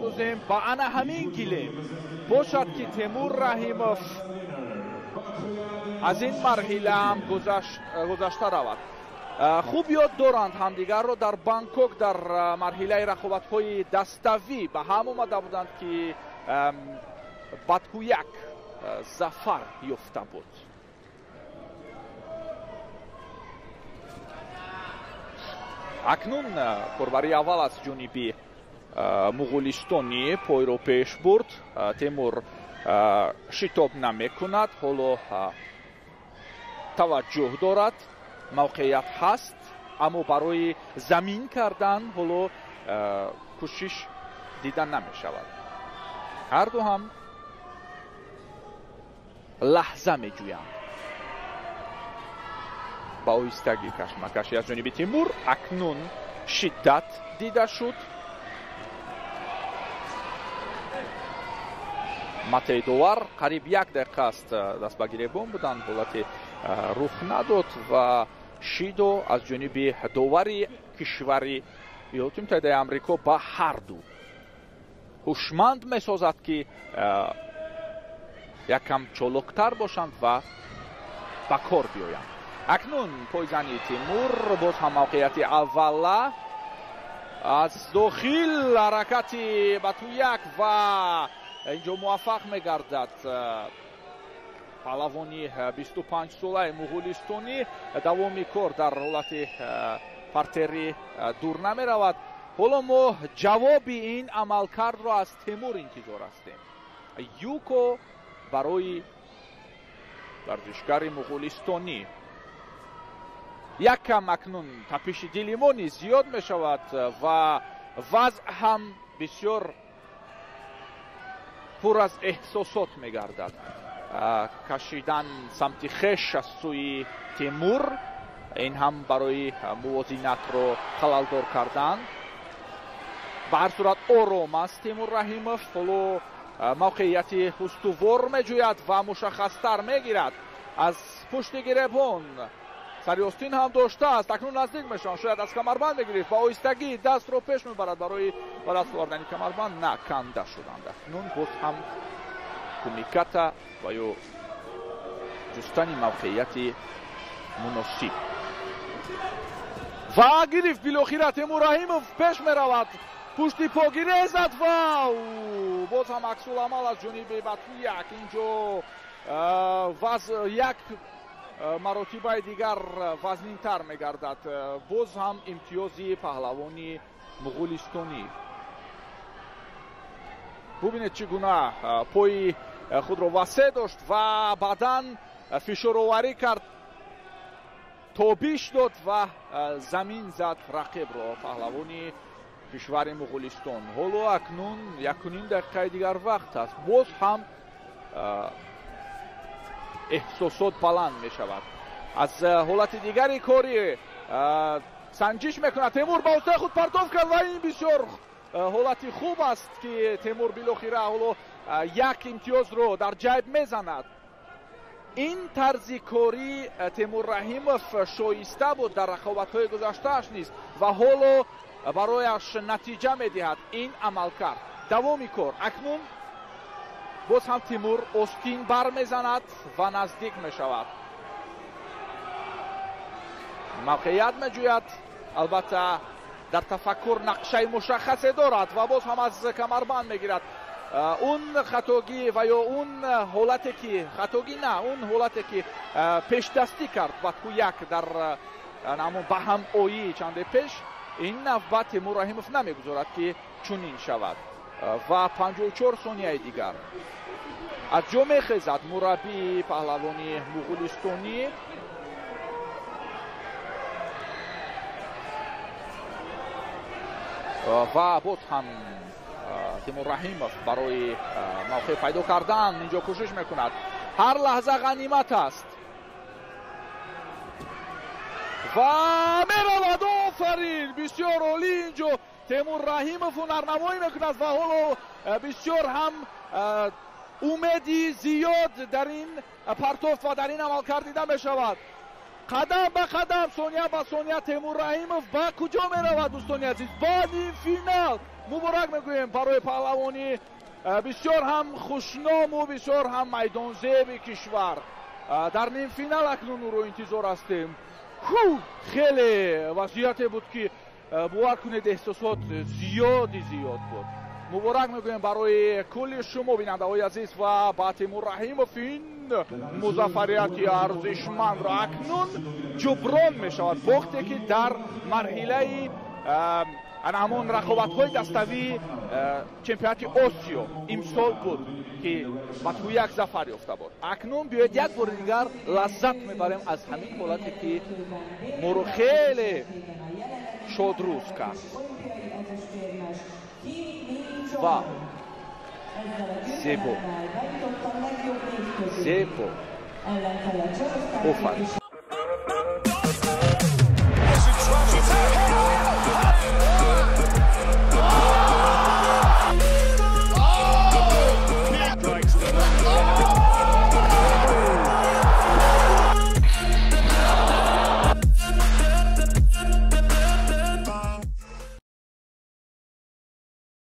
می‌آموزیم با آن همین گلیم باشد که تیمور رحیموف از این مرحله هم گذشته رود. خوب یاد دارند همدیگر رو. در بانکوک در مرحله رقابت‌های دستاوی به هم آمده بودند که بدکویک ظفر یافته بود. اکنون کوربری اول از جنوبی مغولستانی پای رو پیش برد. تیمور شتاب نمیکند. حالا توجه دارد. موقعیت هست اما برای زمین کردن حالا کوشش دیدن نمی شود. هر دو هم لحظه می جویند. با ایستگی کشمکشی از جانب تیمور اکنون شدت دیده شد. مته دوار قریب 1 دقیقه است دست به گریبان بودند. حالت رخ نداد و شیدو از جانب دواری کشوری ایالات متحده آمریکا با هر دو هوشمند می سازد که یکم چالکتر باشند و به کار بیایند. اکنون پایزنی تیمور باز هم موقعیت اول از داخل حرکتی به تو یک و اینجا موفق میگردد پهلوانی 25 ساله مغولستانی. دوامی کار در حالت پرتری دور نمی رود. حالا ما جواب این عملکرد را از تیمور انتظار هستیم. یوکو برای ورزشکار مغولستانی یکم اکنون تپش دلیمانی زیاد می شود و وضع هم بسیار پر از احساسات می گردد. کشیدن سمت خش از سوی تیمور این هم برای موازنت رو خللدار کردن. به هر صورت آرام است تیمور رحیموف. حالا موقعیت استوار می جوید و مشخصتر می گیرد. از پشت گریبان سریاستین هم داشته است. اکنون نزدیک میشن. شاید از کمربند بگیرید. با آهستگی دست رو پیش میبرد برای دست آوردن کمربند. نه کنده شدند. اکنون باز هم کمیکت و یا جستن موقعیت مناسب و گرفت. بالاخره تیمور رحیموف پیش میرود. پشتی پاگیری زد و باز هم عکس العمل از جانب بطویک. اینجا یک مراتبه دیگر وزنین تر میگردد. باز هم امتیازی پهلوانی مغولستانی. ببینید چگونه پای خود را وسیع داشت و بعداً فشار آوری کرد. تابیش داد و زمین زد رقیب را پهلوانی کشور مغولستان. حالا اکنون 1.5 دقیقه دیگر وقت است. باز هم احساسات بلند می شود. از حالت دیگری کاری سنجش میکند. تیمور با اوسته خود پرتاب کرد و این بسیار حالت خوب است که تیمور بالاخره حالا یک امتیاز رو در جیب میزند. این طرز کاری تیمور رحیموف شایسته بود در رقابت‌های گذشته‌اش نیست و حالا برایش نتیجه میدهد این عملکرد. دوامی کار. اکنون باز هم تیمور آستین بر میزند و نزدیک میشود. موقعیت میجوید. البته در تفکر نقشه مشخصی دارد و باز هم از کمربند میگیرد. اون خطاگی و یا اون حالتی که خطاگی نه اون حالتی که پیش دستی کرد و تو یک در نمون به هم اویی چند پیش این نوبت تیمور رحیموف نمیگذارد که چنین شود و 54 ثانیه دیگر از جا میخیزد مربی پهلوانی مغولستانی. و باز هم تیمور رحیموف برای موقع پیدا کردن اینجا کوشش میکند. هر لحظه غنیمت است و میرود. آفرین. بسیار عالی. اینجا تیمور رحیموف هنرنمایی میکند و حالا بسیار هم امیدی زیاد در این پرتوف و در این عمل دیده میشود. قدم به قدم سونیا با سونیا تیمور رحیمов با کجا میرود دوستان عزیز؟ بعد این فینال مبارک میگوییم برای پهلوانی بسیار هم خوشنام و بسیار هم میدان زیب کشور. در نیم فینال اکنون او رو انتظار هستیم. خیلی وضعیتی بود که باور کنید احساسات زیاد بود. مبارک میگویم برای کل شما بیننده‌های عزیز و با تیمور رحیمов این مظفریت ارزشمند را اکنون جبران میشود وقتی که در مرحله همون رقابت‌های دستوی چمپیونات آسیا امسال بود که با تو یک ظفر یافته بود. اکنون بیاید یک بار دیگر لذت میبریم از همین حالتی که ما رو خیلی شادروز کرد. و زیبا